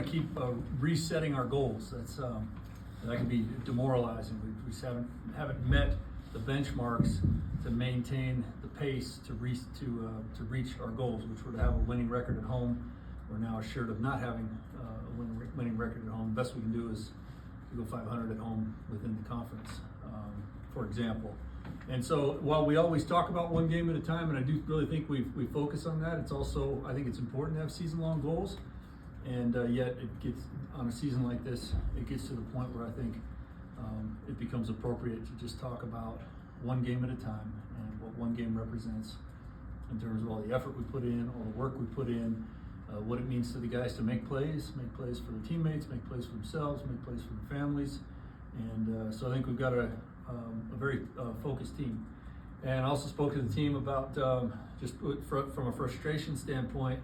want to keep resetting our goals. That can be demoralizing. We just haven't met the benchmarks to maintain the pace to reach our goals, which were to have a winning record at home. We're now assured of not having a winning record at home. The best we can do is to go 500 at home within the conference, for example. And so while we always talk about one game at a time, and I do really think we focus on that, it's also, I think it's important to have season-long goals. And yet it gets, on a season like this, it gets to the point where I think it becomes appropriate to just talk about one game at a time and what one game represents in terms of all the effort we put in, all the work we put in, what it means to the guys to make plays for their teammates, make plays for themselves, make plays for their families. And so I think we've got a very focused team. And I also spoke to the team about just from a frustration standpoint,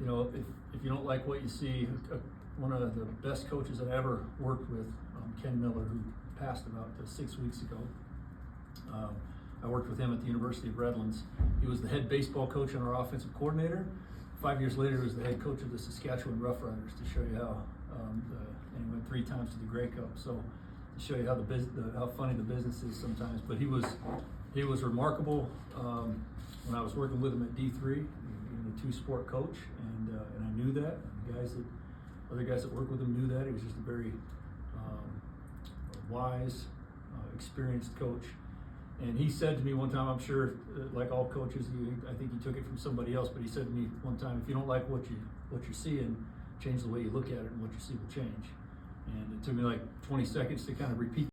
you know, if you don't like what you see, one of the best coaches that I ever worked with, Ken Miller, who passed about 6 weeks ago. I worked with him at the University of Redlands. He was the head baseball coach and our offensive coordinator. 5 years later, he was the head coach of the Saskatchewan Roughriders, to show you how, and he went 3 times to the Grey Cup. So to show you how funny the business is sometimes. But he was remarkable when I was working with him at D3. He was a 2-sport coach, and I knew that. Other guys that worked with him knew that. He was just a very wise, experienced coach. And he said to me one time, I'm sure, like all coaches, I think he took it from somebody else, but he said to me one time, if you don't like what you're seeing, change the way you look at it, and what you see will change. And it took me like 20 seconds to kind of repeat